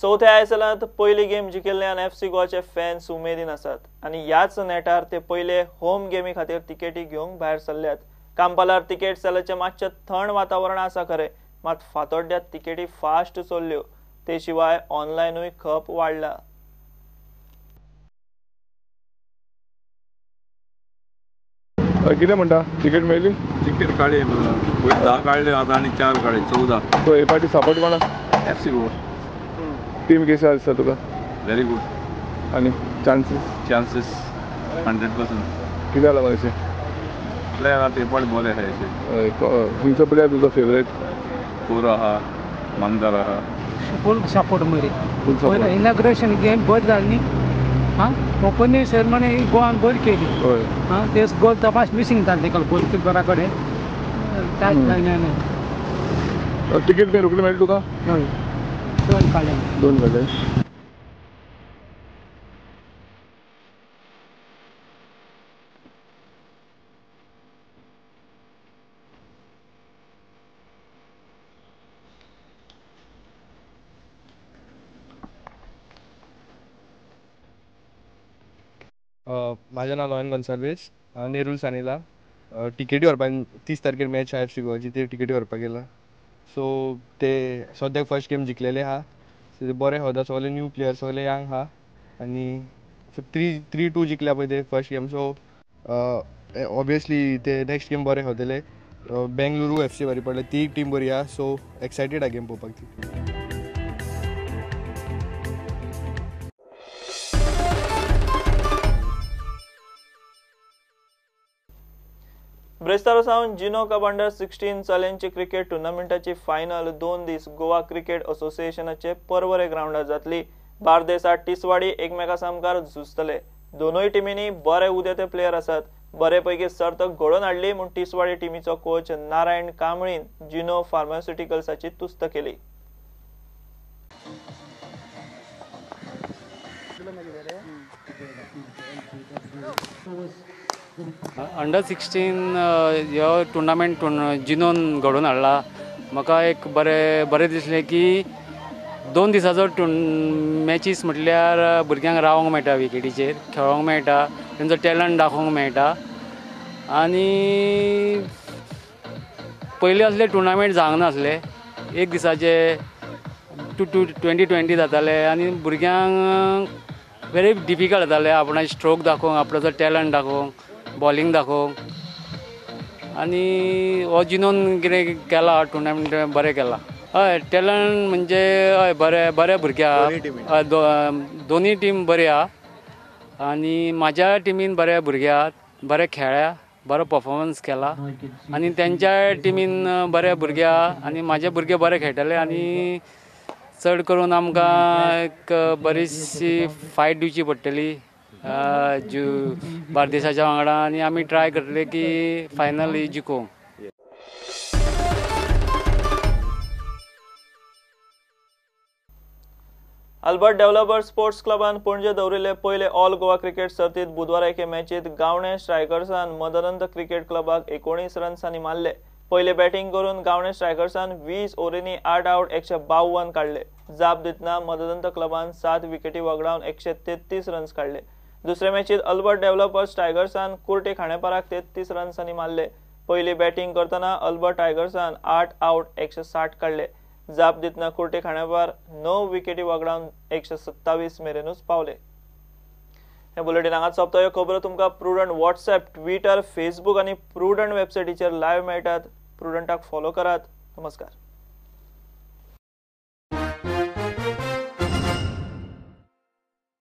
चौथ्या आयएसएलांत पहिली game जिखिल्ल्यान FC गोवाचे fans उमेदीन आसात आणि ह्याच नेटार ते पहिले होम गेमी खातीर तिकेटी घेवंक भायर सरल्यात। कांपालार तिकेट सेलाचे मातशे थंड वातावरण आसा खरे, मात फातोड्ड्यात तिकेटी फास्ट चल्ल्यो। ते शिवाय ऑनलायनूय खप वाडला। किती म्हणता तिकेट मेळ्ळी? तिकेट काढले 10 काढले आता आणि 4 काढले 14। तो हे पार्टी सपोर्ट कोणा? एफसी गोवा टीम कशी दिसता तुका? व्हेरी गुड आणि चान्सेस 100%। कित्याक लागून अशें? प्लेयर आहा ते पण बरे आहा अशे। खंयचो प्लेयर तुजो फेवरेट? कोर आहा, मंदार आहा। फुल सपोर्ट मरे इनॉग्रेशन गेम बरी जाली न्ही। ओपनिंग सेरेमनी गोवान बरी केली। ते गोल तपास मिसिंग जाले गोल किपरा कडेन त्याच लायनीन तिकेट बी रोखडी मेळ्ळी तुका? दोन काडले। माझं नाव लोयन गोन्साल्वीस। नेरूल सानिला टिकेटी व्हरपाक 30 तारखेर मॅच आहा एफसी गोवाची, ते टिकेटी व्हरपाक गेला। सो ते सद्याक फर्स्ट गेम जिखलेले आहा, बरे होदा सगळे न्यू प्लेयर सगळे यंग आहा आनी 3-2 जिखल्या पळय ते फर्स्ट गेम। सो ऑब्वियसली ते नेक्स्ट गेम बरे होतले। बेंगलुरू एफसी बरी पडले, ती टीम बरी आहा। सो एक्सायटेड आहा गेम पळोवपाक ती। ब्रेस्तारा सावन जिनो कप अंडर 16 चल्यांची क्रिकेट टुर्नामेंटाची फायनल 2 दीस गोवा क्रिकेट असोसिएशनाचे पर्वरे ग्राउंडार जातली। बार्देसात टिसवाडी एकमेका सामकार झुजतले। दोनूय टिमींनी बरे उदेते प्लेयर आसात। बरेपैकी सर्त घडोवन हाडली म्हूण टिसवाडी टिमीचो कोच नारायण कांबळीन जिनो फार्मास्युटिकल्साची तुस्त केली। अंडर 16 ह्यो टुर्नामेंट जिनोन घडोवन हाडला। म्हाका एक बरें दिसलें की 2 दिसाचो मॅचीस म्हटल्यार भुरग्यांक रावंक मेळटा, विकेटीचेर खेळोंक मेळटा, तेंचो टॅलंट दाखोवंक मेळटा। आनी पयलीं असले टुर्नामेंट जावंक नासले, एक दिसाचे 2020 जाताले आनी भुरग्यांक व्हेरी डिफिकल्ट जाताले आपणाचे स्ट्रोक दाखोवंक, आपणाचो टॅलंट दाखोवंक, बॉलिंग दाखोवंक। आनी हो जिनोन कितें केला टुर्नामेंट बरें केला। हय टॅलंट म्हणजे हय बरे भुरगे आहा, दोनी टीम बरी आहा आनी म्हाज्या टिमीन बरे भुरगे आहात, बरे खेळ्ळ्या, बरो परफॉर्मन्स केला आनी तेंच्या टिमीन बरे भुरगे आहा आनी म्हाजे भुरगे बरे खेळटले आनी चड करून आमकां एक बरीचशी फायट दिवची पडटली बार्देसाच्या वांगडा आनी आमी ट्राय करतले की फायनल जिखोवंक। अल्बर्ट डेव्हलपर स्पोर्ट्स क्लबान पणजे दवरिल्ले पयले ऑल गोवा क्रिकेट सर्तीत बुधवारा एके मॅचीत गावणे स्ट्रायकर्सान मदनंत क्रिकेट क्लबाक 19 रन्सांनी मारले। पहिले बॅटिंग करून गावणे स्ट्रायकर्सान 20 ओव्हरींनी 8 आउट 152 काढले। जाप दितना मदनंत क्लबान 7 विकेटी वगडावन 133 रन्स काढले। दुसरे मॅचीत अल्बर्ट डेव्हलपर्स टायगर्सान कुर्टे खांडेपाराक 33 रन्सांनी मारले। पहिली बॅटिंग करतना अल्बर्ट टायगर्सान 8 आउट 160 काढले। जाप दितना कुर्टे खांडेपार 9 विकेटी वगडावन 127 मेरेनूच पावले। हे बुलेटिन हांगाच सोंपता। ह्यो खबरो तुमकां प्रुडंट व्हॉट्सॲप, ट्विटर, फेसबुक आनी प्रुडंट वेबसायटीचेर लायव्ह मेळटात। प्रुडंटाक फॉलो करात। नमस्कार।